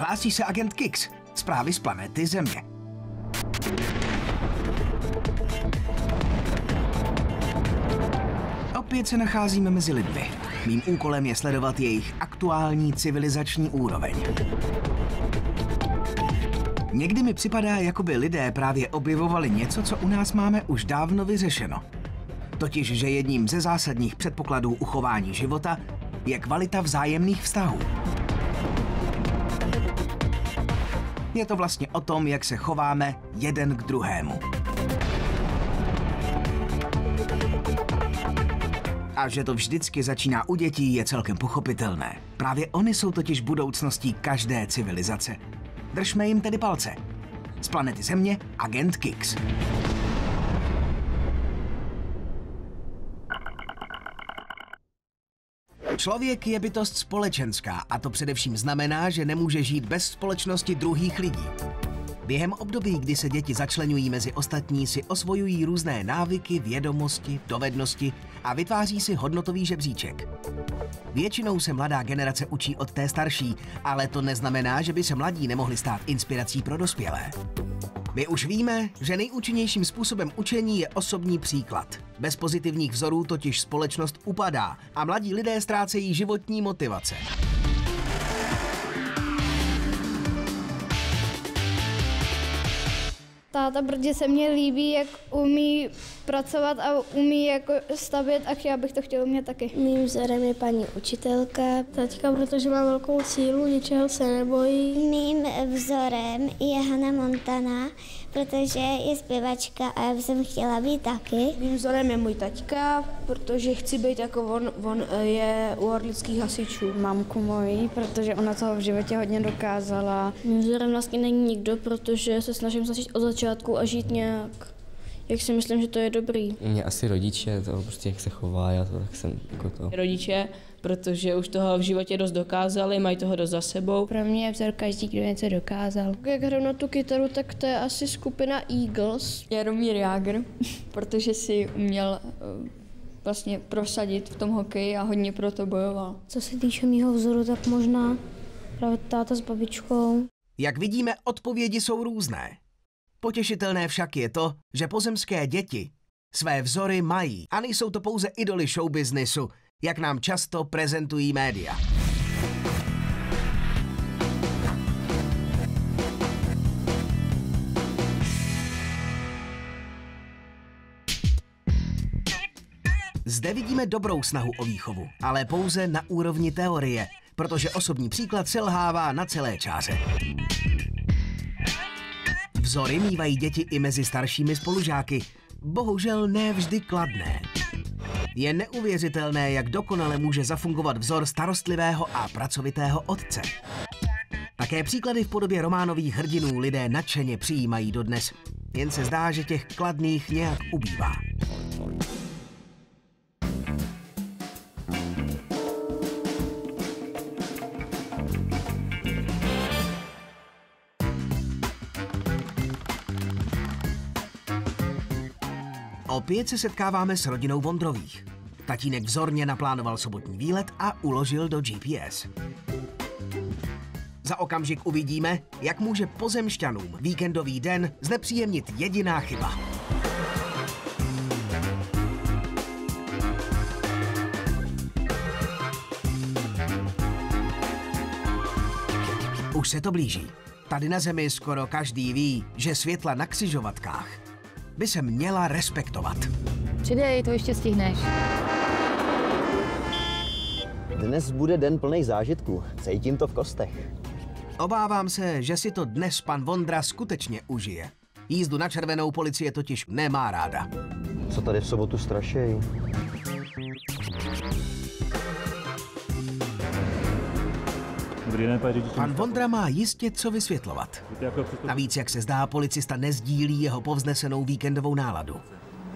Hlásí se agent Kix, zprávy z planety Země. Opět se nacházíme mezi lidmi. Mým úkolem je sledovat jejich aktuální civilizační úroveň. Někdy mi připadá, jako by lidé právě objevovali něco, co u nás máme už dávno vyřešeno. Totiž, že jedním ze zásadních předpokladů uchování života je kvalita vzájemných vztahů. Je to vlastně o tom, jak se chováme jeden k druhému. A že to vždycky začíná u dětí, je celkem pochopitelné. Právě oni jsou totiž budoucností každé civilizace. Držme jim tedy palce. Z planety Země, agent Kix. Člověk je bytost společenská a to především znamená, že nemůže žít bez společnosti druhých lidí. Během období, kdy se děti začleňují mezi ostatní, si osvojují různé návyky, vědomosti, dovednosti a vytváří si hodnotový žebříček. Většinou se mladá generace učí od té starší, ale to neznamená, že by se mladí nemohli stát inspirací pro dospělé. My už víme, že nejúčinnějším způsobem učení je osobní příklad. Bez pozitivních vzorů totiž společnost upadá a mladí lidé ztrácejí životní motivace. Táta, protože se mně líbí, jak umí pracovat a umí jako stavět a já bych to chtěla umět taky. Mým vzorem je paní učitelka. Taťka, protože má velkou sílu, ničeho se nebojí. Mým vzorem je Hannah Montana, protože je zpěvačka a já jsem chtěla být taky. Mým vzorem je můj taťka, protože chci být jako on je u orlických hasičů. Mamku mojí, protože ona toho v životě hodně dokázala. Mým vzorem vlastně není nikdo, protože se snažím začít od začátku a žít nějak, jak si myslím, že to je dobrý. Mě asi rodiče, to prostě jak se chová, já to tak jsem jako to. Rodiče, protože už toho v životě dost dokázali, mají toho dost za sebou. Pro mě je vzor každý, kdo něco dokázal. Jak hraju na tu kytaru, tak to je asi skupina Eagles. Jaromír Jágr, protože si uměl vlastně prosadit v tom hokeji a hodně pro to bojoval. Co se týče mýho vzoru, tak možná právě táta s babičkou. Jak vidíme, odpovědi jsou různé. Potěšitelné však je to, že pozemské děti své vzory mají a nejsou to pouze idoly showbiznisu, jak nám často prezentují média. Zde vidíme dobrou snahu o výchovu, ale pouze na úrovni teorie, protože osobní příklad selhává na celé čáře. Vzory mívají děti i mezi staršími spolužáky, bohužel ne vždy kladné. Je neuvěřitelné, jak dokonale může zafungovat vzor starostlivého a pracovitého otce. Také příklady v podobě románových hrdinů lidé nadšeně přijímají dodnes, jen se zdá, že těch kladných nějak ubývá. Opět se setkáváme s rodinou Vondrových. Tatínek vzorně naplánoval sobotní výlet a uložil do GPS. Za okamžik uvidíme, jak může pozemšťanům víkendový den znepříjemnit jediná chyba. Už se to blíží. Tady na Zemi skoro každý ví, že světla na křižovatkách by se měla respektovat. Přidej, to ještě stihneš. Dnes bude den plný zážitků. Cítím to v kostech. Obávám se, že si to dnes pan Vondra skutečně užije. Jízdu na červenou policie totiž nemá ráda. Co tady v sobotu strašej? Pan Vondra má jistě co vysvětlovat. Navíc, jak se zdá, policista nezdílí jeho povznesenou víkendovou náladu.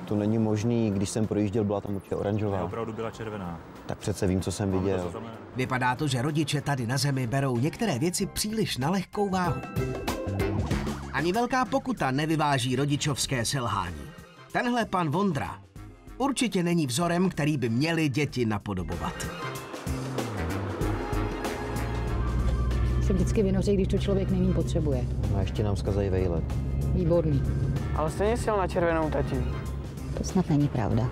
To není možný, když jsem projížděl, byla tam určitě oranžová. Opravdu byla červená. Tak přece vím, co jsem viděl. Vypadá to, že rodiče tady na Zemi berou některé věci příliš na lehkou váhu. Ani velká pokuta nevyváží rodičovské selhání. Tenhle pan Vondra určitě není vzorem, který by měli děti napodobovat. se vždycky vynoří, když to člověk nejméně potřebuje. A ještě nám zkazají vejlet. Výborný. Ale stejně jsi jel na červenou, tati. To snad není pravda.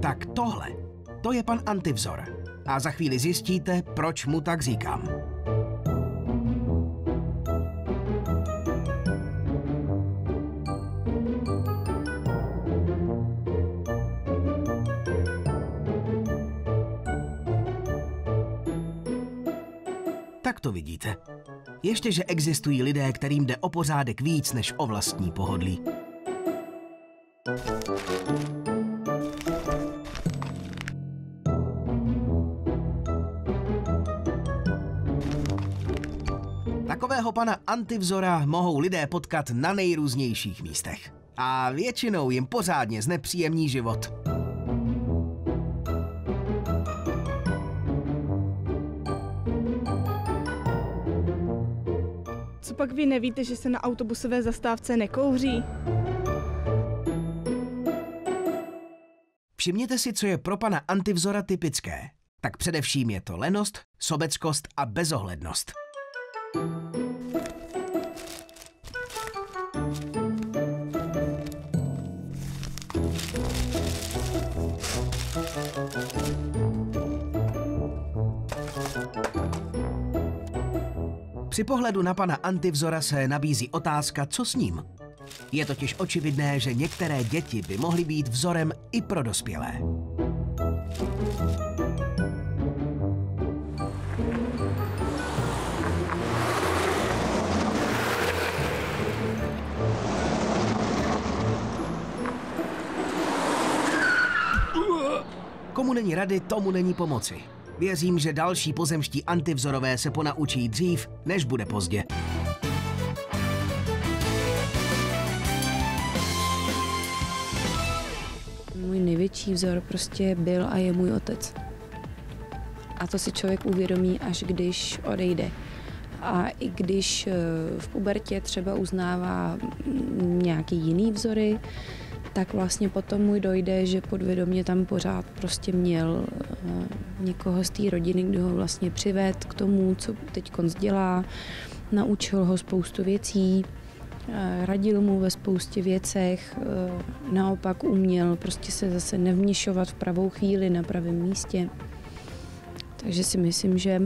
Tak tohle, to je pan Antivzor. A za chvíli zjistíte, proč mu tak říkám. Tak to vidíte. Ještě, že existují lidé, kterým jde o pořádek víc než o vlastní pohodlí. Takového pana Antivzora mohou lidé potkat na nejrůznějších místech. A většinou jim pořádně znepříjemní život. Co pak vy nevíte, že se na autobusové zastávce nekouří? Všimněte si, co je pro pana Antivzora typické. Tak především je to lenost, sobeckost a bezohlednost. Při pohledu na pana Antivzora se nabízí otázka, co s ním. Je totiž očividné, že některé děti by mohly být vzorem i pro dospělé. Komu není rady, tomu není pomoci. Věřím, že další pozemští antivzorové se ponaučí dřív, než bude pozdě. Můj největší vzor prostě byl a je můj otec. A to si člověk uvědomí, až když odejde. A i když v pubertě třeba uznává nějaký jiný vzory, tak vlastně potom mu dojde, že podvědomě tam pořád prostě měl někoho z té rodiny, kdo ho vlastně přived k tomu, co teď dělá, naučil ho spoustu věcí, radil mu ve spoustě věcech, naopak uměl prostě se zase nevměšovat v pravou chvíli na pravém místě. Takže si myslím, že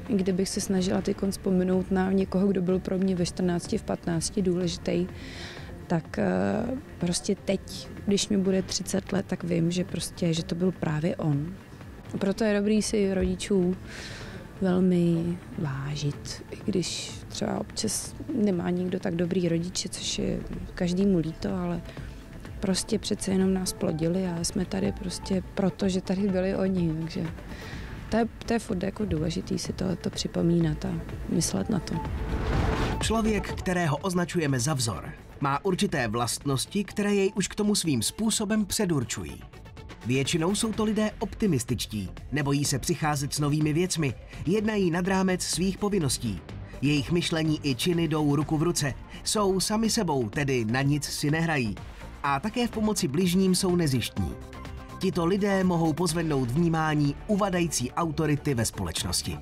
kdybych se snažila teď vzpomenout na někoho, kdo byl pro mě ve 14, v 15 důležitý, tak prostě teď, když mi bude 30 let, tak vím, že to byl právě on. Proto je dobrý si rodičů velmi vážit, i když třeba občas nemá nikdo tak dobrý rodiče, což je každému líto, ale prostě přece jenom nás plodili a jsme tady prostě proto, že tady byli oni, takže to je furt jako důležitý si tohleto připomínat a myslet na to. Člověk, kterého označujeme za vzor, má určité vlastnosti, které jej už k tomu svým způsobem předurčují. Většinou jsou to lidé optimističtí, nebojí se přicházet s novými věcmi, jednají nad rámec svých povinností. Jejich myšlení i činy jdou ruku v ruce, jsou sami sebou, tedy na nic si nehrají. A také v pomoci bližním jsou nezištní. Tito lidé mohou pozvednout vnímání uvadající autority ve společnosti.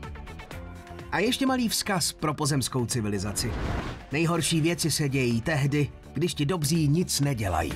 A ještě malý vzkaz pro pozemskou civilizaci. Nejhorší věci se dějí tehdy, když ti dobří nic nedělají.